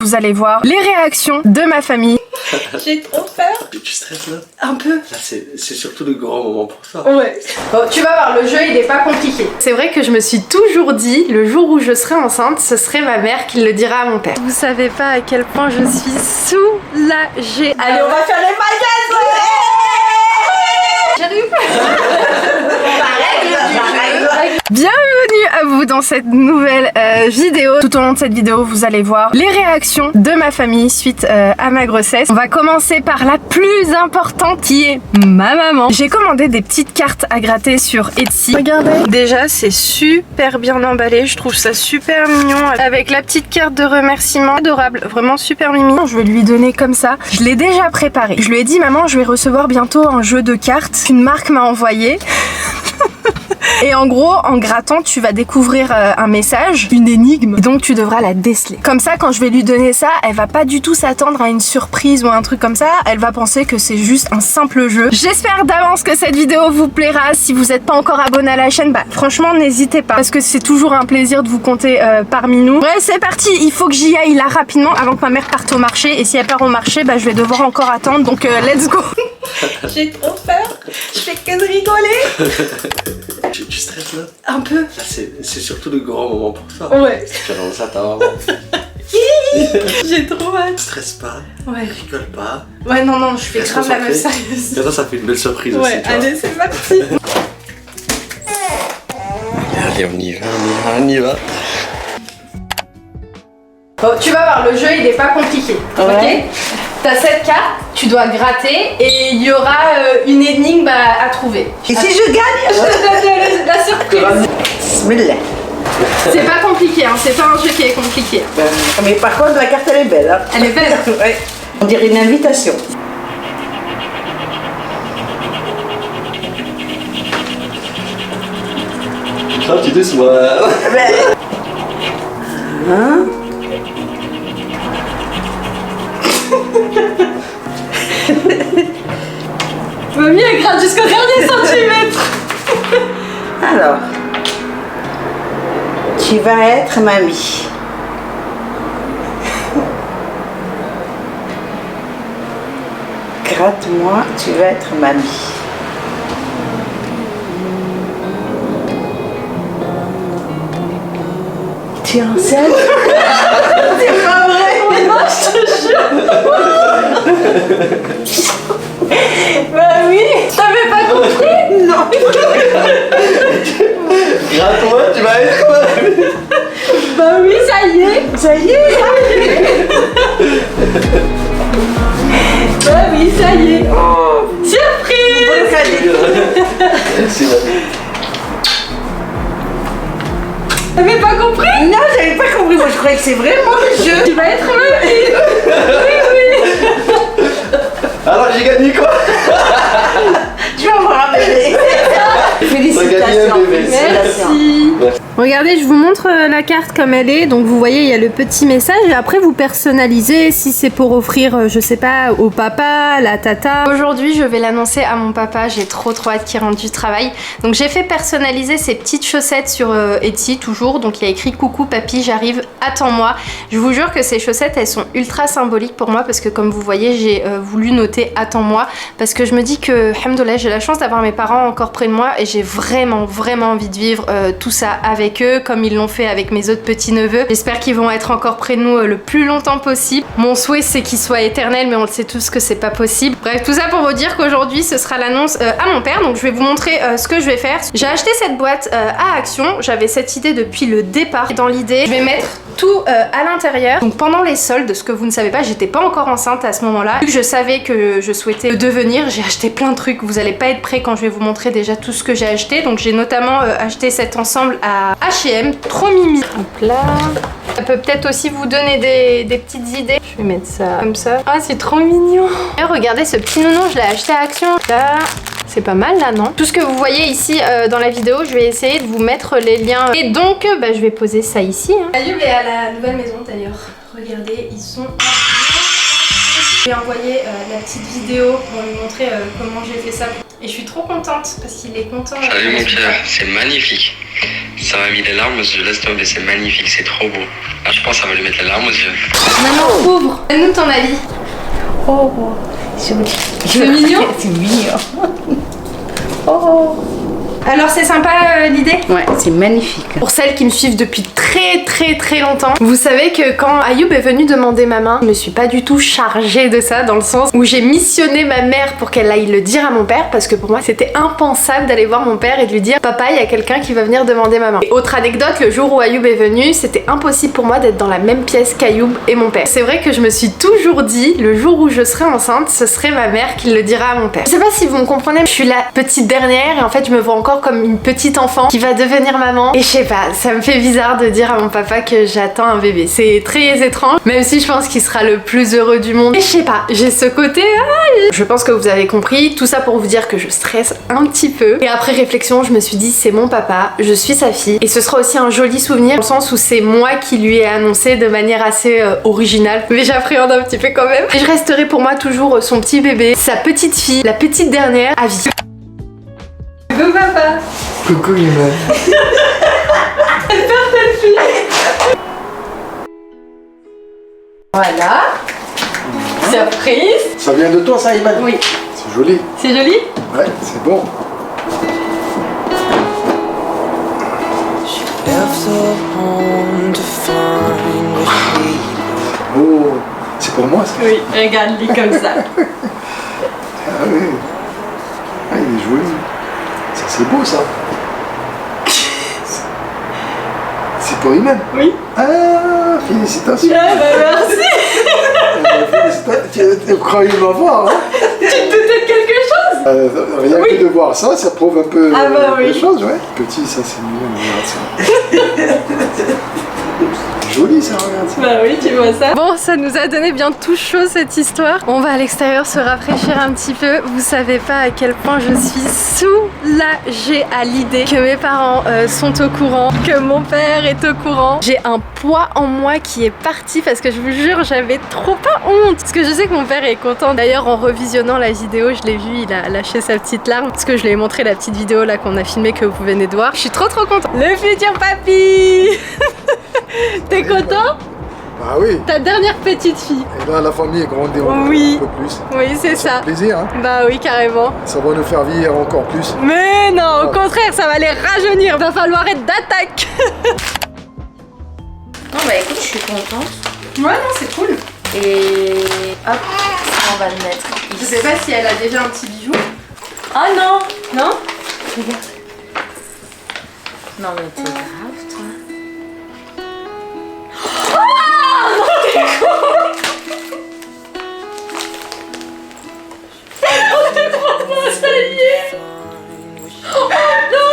Vous allez voir les réactions de ma famille. J'ai trop peur. Tu stresses là? Un peu. Là c'est surtout le grand moment pour ça. Ouais. Bon, tu vas voir, le jeu il est pas compliqué. C'est vrai que je me suis toujours dit, le jour où je serai enceinte, ce serait ma mère qui le dira à mon père. Vous savez pas à quel point je suis soulagée. Allez, on va faire les magasins. Bienvenue à vous dans cette nouvelle vidéo. Tout au long de cette vidéo, vous allez voir les réactions de ma famille suite à ma grossesse. On va commencer par la plus importante qui est ma maman. J'ai commandé des petites cartes à gratter sur Etsy. Regardez, déjà c'est super bien emballé. Je trouve ça super mignon avec la petite carte de remerciement. Adorable, vraiment super mignon. Je vais lui donner comme ça. Je l'ai déjà préparé. Je lui ai dit maman, je vais recevoir bientôt un jeu de cartes qu'une marque m'a envoyé. Et en gros, en grattant, tu vas découvrir un message, une énigme, et donc tu devras la déceler. Comme ça, quand je vais lui donner ça, elle va pas du tout s'attendre à une surprise ou un truc comme ça, elle va penser que c'est juste un simple jeu. J'espère d'avance que cette vidéo vous plaira. Si vous n'êtes pas encore abonné à la chaîne, bah franchement n'hésitez pas, parce que c'est toujours un plaisir de vous compter parmi nous. Ouais, c'est parti, il faut que j'y aille là rapidement avant que ma mère parte au marché, et si elle part au marché, bah je vais devoir encore attendre, donc let's go. J'ai trop peur. Je fais que de rigoler. Tu stresses là? Un peu. Là c'est surtout le grand moment pour ça. Ouais. Tu annonces ça à ta maman. J'ai trop hâte. Stresse pas. Ouais. Rigole pas. Ouais, non, je fais Reste grave la meuf concentré. sérieuse. Et ça fait une belle surprise aussi. Ouais, Tu vois. allez, c'est parti. Allez, on y va, on y va. Bon, tu vas voir, le jeu il est pas compliqué, Ouais. ok? T'as cette carte, tu dois gratter et il y aura une énigme à trouver. Et si je gagne, Je te donne la surprise. Bismillah. C'est pas compliqué, hein, c'est pas un jeu qui est compliqué. Mais par contre, la carte elle est belle. Hein. Elle est belle. Ouais. On dirait une invitation. Ah, tu déçois. Hein? Mamie elle gratte jusqu'au dernier centimètre. Alors, tu vas être mamie. Gratte-moi, tu vas être mamie. Tu es enceinte? C'est pas vrai! Non, je te jure. Bah oui! T'avais pas compris? Non! Gratte-moi, tu vas être quoi? Bah oui, ça y est. Ça y est! Bah oui, ça y est. Surprise. Merci, mamie. T'avais pas compris? Non, j'avais pas compris, moi je croyais que c'est vraiment le jeu! Tu vas être mamie. Oui. Alors j'ai gagné quoi? Tu vas avoir un bébé! Félicitations! bébé. Merci. Regardez, je vous montre la carte comme elle est. Donc vous voyez, il y a le petit message et après vous personnalisez si c'est pour offrir, je sais pas, au papa, la tata. Aujourd'hui, je vais l'annoncer à mon papa. J'ai trop hâte qu'il rentre du travail. Donc j'ai fait personnaliser ces petites chaussettes sur Etsy toujours. Donc il y a écrit coucou papy, j'arrive, attends-moi. Je vous jure que ces chaussettes, elles sont ultra symboliques pour moi parce que comme vous voyez, j'ai voulu noter attends-moi parce que je me dis que, alhamdoulilah, j'ai la chance d'avoir mes parents encore près de moi et j'ai vraiment envie de vivre tout ça avec eux comme ils l'ont fait avec mes autres petits neveux. J'espère qu'ils vont être encore près de nous le plus longtemps possible. Mon souhait c'est qu'ils soient éternels, mais on le sait tous que c'est pas possible. Bref, tout ça pour vous dire qu'aujourd'hui ce sera l'annonce à mon père. Donc je vais vous montrer ce que je vais faire. J'ai acheté cette boîte à Action. J'avais cette idée depuis le départ. Dans l'idée, je vais mettre tout à l'intérieur. Donc pendant les soldes, ce que vous ne savez pas, j'étais pas encore enceinte à ce moment-là. Vu que je savais que je souhaitais le devenir, j'ai acheté plein de trucs. Vous allez pas être prêts quand je vais vous montrer déjà tout ce que j'ai acheté. Donc j'ai notamment acheté cet ensemble à H&M, trop mimi. Hop là. Ça peut peut-être aussi vous donner des petites idées. Je vais mettre ça comme ça. Ah, c'est trop mignon. Et regardez ce petit nounou, je l'ai acheté à Action. Là, c'est pas mal là, non? Tout ce que vous voyez ici dans la vidéo, je vais essayer de vous mettre les liens. Et donc, bah, je vais poser ça ici. Hein. Ayoub est à la nouvelle maison d'ailleurs. Regardez, ils sont... Je vais envoyer la petite vidéo pour lui montrer comment j'ai fait ça. Et je suis trop contente parce qu'il est content. Salut mon Pierre, c'est magnifique. Ça m'a mis des larmes aux yeux, laisse tomber, c'est magnifique, c'est trop beau. Ah, je pense que ça va lui mettre les larmes aux yeux. Maman, ouvre. Donne-nous ton avis. Oh, c'est mignon. C'est mignon. Oh. Alors c'est sympa l'idée? Ouais, c'est magnifique. Pour celles qui me suivent depuis très longtemps, vous savez que quand Ayoub est venu demander ma main, je me suis pas du tout chargée de ça, dans le sens où j'ai missionné ma mère pour qu'elle aille le dire à mon père, parce que pour moi c'était impensable d'aller voir mon père et de lui dire papa, il y a quelqu'un qui va venir demander ma main. Et autre anecdote, le jour où Ayoub est venu, c'était impossible pour moi d'être dans la même pièce qu'Ayoub et mon père. C'est vrai que je me suis toujours dit, le jour où je serai enceinte, ce serait ma mère qui le dira à mon père. Je sais pas si vous me comprenez, je suis la petite dernière et en fait je me vois encore comme une petite enfant qui va devenir maman. Et je sais pas, ça me fait bizarre de dire à mon papa que j'attends un bébé. C'est très étrange, même si je pense qu'il sera le plus heureux du monde. Et je sais pas, j'ai ce côté... Je pense que vous avez compris, tout ça pour vous dire que je stresse un petit peu. Et après réflexion, je me suis dit c'est mon papa, je suis sa fille. Et ce sera aussi un joli souvenir, dans le sens où c'est moi qui lui ai annoncé de manière assez originale. Mais j'appréhende un petit peu quand même. Et je resterai pour moi toujours son petit bébé, sa petite fille, la petite dernière à vie. Coucou papa. Coucou Iman. Elle perd ta fille. Voilà. Surprise. Ça vient de toi ça Iman? Oui. C'est joli. C'est joli? Ouais, c'est bon. Oh, c'est pour moi ça? Oui, regarde-les comme ça. Ah oui. Ah, il est joli. Ça c'est beau ça. C'est pour Iman? Oui. Ah, félicitations. Ah bah merci. Félicitations. Tu croyais m'avoir, hein? Tu te doutais de quelque chose? Rien Oui. que de voir ça, ça prouve un peu Ah bah oui. les choses, ouais. Petit, ça c'est mignon, regarde ça. Joli ça, regarde ça. Bah oui, tu vois ça. Bon, ça nous a donné bien tout chaud cette histoire. On va à l'extérieur se rafraîchir un petit peu. Vous savez pas à quel point je suis soulagée à l'idée que mes parents sont au courant, que mon père est au courant. J'ai un poids en moi qui est parti parce que je vous jure, j'avais trop pas honte. Parce que je sais que mon père est content. D'ailleurs, en revisionnant la vidéo, je l'ai vu, il a lâché sa petite larme parce que je lui ai montré la petite vidéo là qu'on a filmée que vous venez de voir. Je suis trop contente. Le futur papy. T'es content? Ah oui. Ta dernière petite fille. Et là, la famille est grandie Oui. un peu plus. Oui, c'est ça. Plaisir, hein. Bah oui, carrément. Ça va nous faire vieillir encore plus. Mais non, au contraire, ça va les rajeunir. Va falloir être d'attaque. Non, bah écoute, je suis contente. Ouais, non, c'est cool. Et hop, on va le mettre Je ici. sais pas si elle a déjà un petit bijou. Ah non! Non? Regarde. Non, mais t'es grave, toi. Ça y est. Oh non.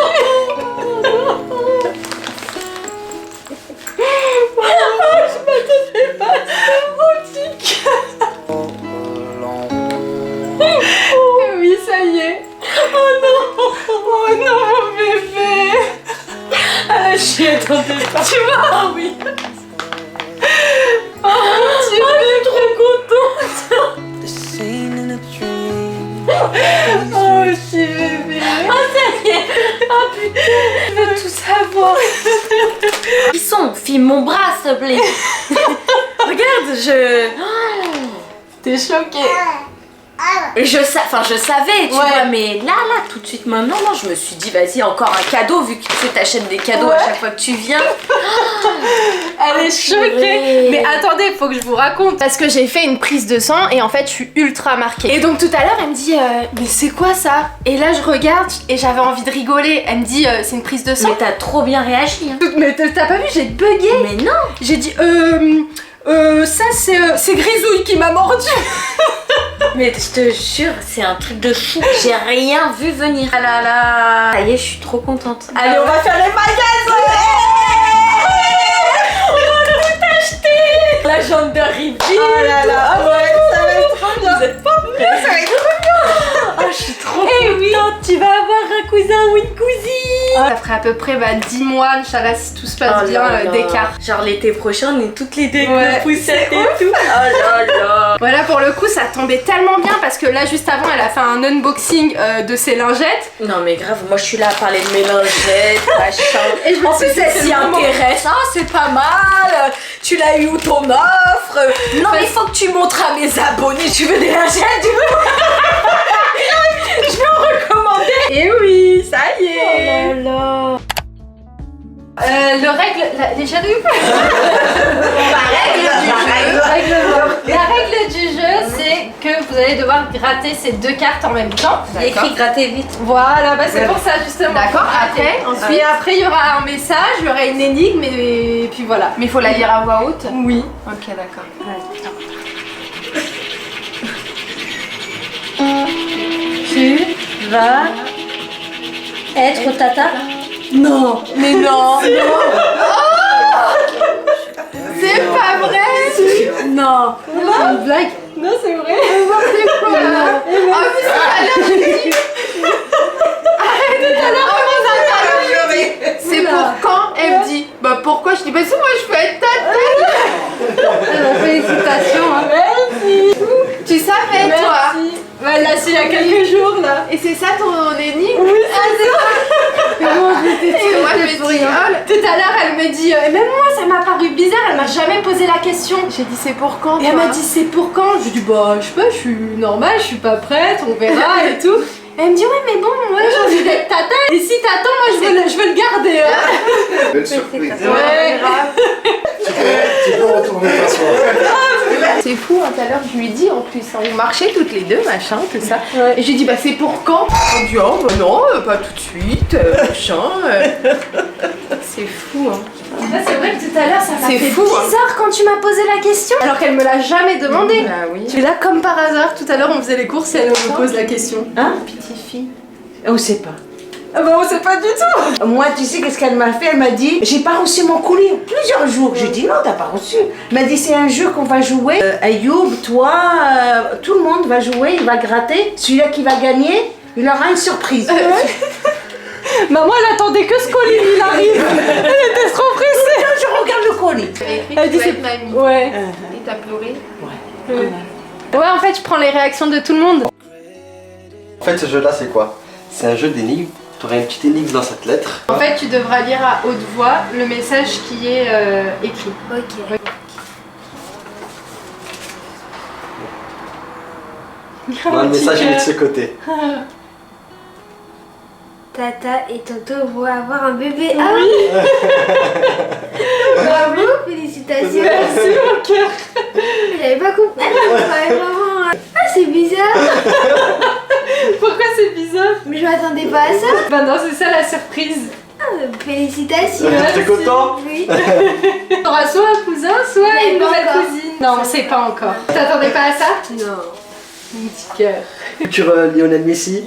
Je m'attendais pas à ça, boutique. Oui, ça y est. Oh non, mon bébé. Ah, je suis attendais pas. Tu vois? Ah oui. Oh mon Dieu, je suis trop contente. Oh, petit bébé. Oh, ça y est! Oh putain! Je veux tout savoir! Ils sont, filme mon bras, s'il te plaît! Regarde, T'es choquée. je savais, tu Ouais. vois, mais là, tout de suite, maintenant, non, je me suis dit, vas-y, encore un cadeau, vu que tu t'achètes des cadeaux Ouais. à chaque fois que tu viens. Elle est choquée. purée. Mais attendez, faut que je vous raconte. Parce que j'ai fait une prise de sang et en fait, je suis ultra marquée. Et donc tout à l'heure, elle me dit, mais c'est quoi ça? Et là, je regarde et j'avais envie de rigoler. Elle me dit, c'est une prise de sang. Mais t'as trop bien réagi, hein. Mais t'as pas vu, j'ai bugué. Mais non! J'ai dit, ça c'est Grisouille qui m'a mordu. Mais je te jure, c'est un truc de fou. J'ai rien vu venir. Ah là là. Ça y est, je suis trop contente. Allez, on va faire les magasins. On va tout acheter. La jambe de Rivière. Oh là là, ah ouais, ça va être trop bien. Vous êtes pas prêts? Ça va être trop bien. Oh, je suis trop contente. Tu vas avoir un cousin ou une cousine. Ça ferait à peu près 10 mois, Inch'Allah, si tout se passe bien, d'écart. Genre l'été prochain, on est toutes les deux avec Ouais, nos poussettes c'est et tout. Oh là là. Voilà, pour le coup, ça tombait tellement bien parce que là, juste avant, elle a fait un unboxing de ses lingettes. Non mais grave, moi je suis là à parler de mes lingettes, machin. Et je me En suis plus dit, elle c'est s'y le moment. intéresse, ah c'est pas mal, tu l'as eu où ton offre? Non mais il faut que tu montres à mes abonnés, tu veux des lingettes du coup? Je vais en recommander. Et oui, ça y est. Oh là là. J'ai jamais eu La règle du jeu, c'est que vous allez devoir gratter ces deux cartes en même temps. Il y a écrit gratter vite. Voilà, bah c'est pour ça justement. D'accord, Gratter. après, Et après, il y aura un message, il y aura une énigme et puis voilà. Mais il faut la lire à voix haute? Oui. Ok d'accord. Tu vas être tata? Non. Mais non. C'est pas vrai. Non. C'est une blague. Non, c'est vrai. C'est quoi là? Oh, mais tout à l'heure, je dis. Arrête, tout à l'heure, comment ça? C'est pour quand? Elle me dit. Bah pourquoi? Je dis, bah c'est moi, je peux être tata. Félicitations. Hein. Merci. Tu savais, toi? Bah, là, c'est il y a quelques jours là. Et c'est ça ton énigme? Oui, c'est ça. Comment j'étais sûre? Moi, je me dis, tout à l'heure, elle me dit, même moi, ça m'a paru bizarre, elle m'a jamais posé la question. J'ai dit, c'est pour quand? Et elle m'a dit, c'est pour quand? Je lui dis, bah, je sais pas, je suis normale, je suis pas prête, on verra et tout. Elle me dit, ouais, mais bon, moi j'ai envie d'être tata. Et si t'attends, moi je veux le garder. Hein. Belle surprise. Ouais, Tu peux retourner t'asseoir. C'est fou, hein, tout à l'heure je lui ai dit en plus, hein, on marchait toutes les deux, machin, tout ça. Et j'ai dit bah c'est pour quand? Elle dit oh bah non, pas tout de suite, machin. C'est fou, hein. Là, c'est vrai que tout à l'heure, ça m'a C'est fait fou, hein. bizarre quand tu m'as posé la question. Alors qu'elle me l'a jamais demandé. Bah oui. Tu es là comme par hasard. Tout à l'heure, on faisait les courses et elle me pose la question. Hein? Petite fille. On sait pas. Ah bah, on sait pas du tout. Moi, tu sais qu'est-ce qu'elle m'a fait? Elle m'a dit, j'ai pas reçu mon colis plusieurs jours. J'ai dit non, t'as pas reçu. Elle m'a dit c'est un jeu qu'on va jouer. Ayoub, toi, tout le monde va jouer, il va gratter. Celui-là qui va gagner, il aura une surprise. Maman, elle attendait que ce colis il arrive. Elle était trop pressée. Je regarde le colis. Elle dit c'est mamie. Ouais. Et t'as pleuré? Ouais, en fait, je prends les réactions de tout le monde. En fait, ce jeu-là, c'est quoi? C'est un jeu d'énigmes. Tu auras une petite énigme dans cette lettre. En fait, tu devras lire à haute voix le message qui est écrit. Ok. Moi, le message il est de ce côté. Tata et Toto vont avoir un bébé. Ah oui. Bravo, félicitations. Merci, mon cœur. J'avais pas compris. Ah, c'est bizarre. Pourquoi c'est bizarre? Mais je m'attendais pas à ça. Bah non, c'est ça la surprise. Ah, félicitations. T'es content? Oui. T'auras soit un cousin, soit Mais une pas nouvelle encore. cousine. Non, on sait pas encore. T'attendais pas à ça? Non. Mon petit cœur. Futur Lionel Messi.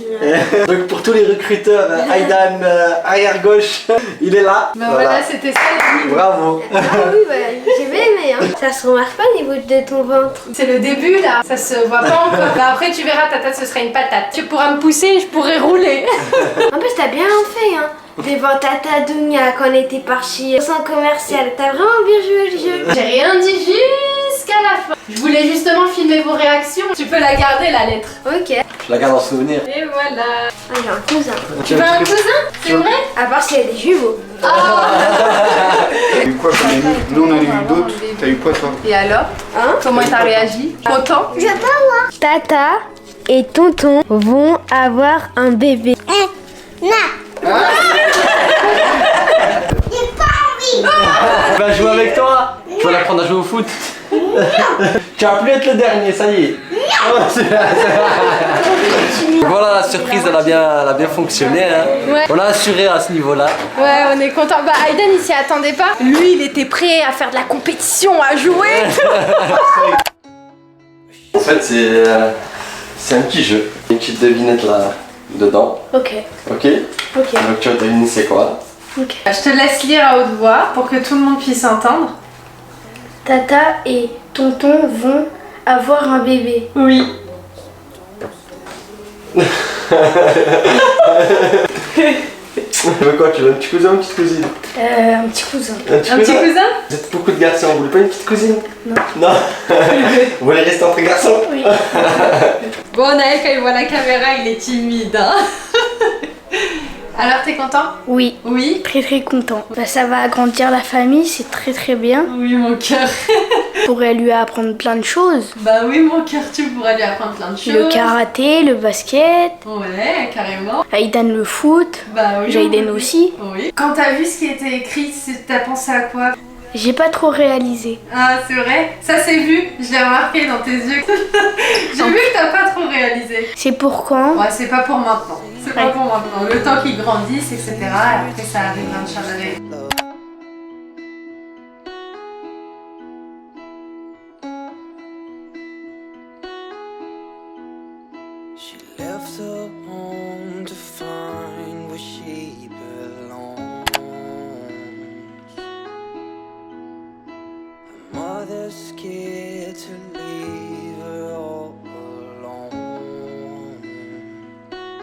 Donc pour tous les recruteurs, Aidan arrière gauche, il est là. Bah voilà, c'était ça l'énigme. Bravo. Ah oui, bah, j'ai bien aimé. Hein. Ça se remarque pas au niveau de ton ventre. C'est le début là, ça se voit pas encore. Bah après tu verras, ta tête ce sera une patate. Tu pourras me pousser et je pourrai rouler. En plus, t'as bien fait, hein. Devant Tata Dounia quand on était parti au centre commercial. T'as vraiment bien joué le jeu. J'ai rien dit jusqu'à la fin. Je voulais justement filmer vos réactions. Tu peux la garder la lettre. Ok. Je la garde en souvenir. Et voilà. Ah, j'ai un cousin. Tu veux un cousin? C'est vrai? À part s'il y a des jumeaux. T'as eu quoi comme énigme? Nous on en a eu d'autres. T'as eu quoi toi? Et alors? Hein? Comment t'as réagi? Content? Je veux pas voir. Tata et Tonton vont avoir un bébé. Je vais jouer avec toi. Je vais l'apprendre à jouer au foot. Tu vas plus être le dernier, ça y est. Voilà, la surprise elle a bien fonctionné. Hein. Ouais. On a assuré à ce niveau-là. Ouais, on est content. Bah Aidan il s'y attendait pas. Lui il était prêt à faire de la compétition, à jouer. En fait, c'est un petit jeu. Une petite devinette là dedans. Ok. Ok? Ok. Donc tu vas deviner c'est quoi. Ok. Je te laisse lire à haute voix pour que tout le monde puisse entendre. Tata et Tonton vont avoir un bébé. Oui. Tu veux quoi? Tu veux un petit cousin ou une petite cousine? Un petit cousin. Un petit cousin? Vous êtes beaucoup de garçons, vous voulez pas une petite cousine? Non. Non. Vous voulez rester entre garçons? Oui. Bon, Naël, quand il voit la caméra, il est timide. Hein. Alors, t'es content? Oui. Oui. Très très content. Bah, ça va agrandir la famille, c'est très très bien. Oui, mon cœur. Je pourrais lui apprendre plein de choses. Bah oui, mon cœur, tu pourrais lui apprendre plein de choses. Le karaté, le basket. Ouais, carrément. Aïdan le foot. Bah oui. Jaiden aussi. Oui. Quand t'as vu ce qui était écrit, t'as pensé à quoi? J'ai pas trop réalisé. Ah, c'est vrai? Ça s'est vu, je l'ai remarqué dans tes yeux. J'ai vu que t'as pas trop réalisé. C'est pour quand? Ouais, c'est pas pour maintenant. C'est pas pour maintenant. Le temps qu'ils grandissent, etc. Et après, ça arrivera, Inch'Allah. She left her home to find where she belongs. Her mother scared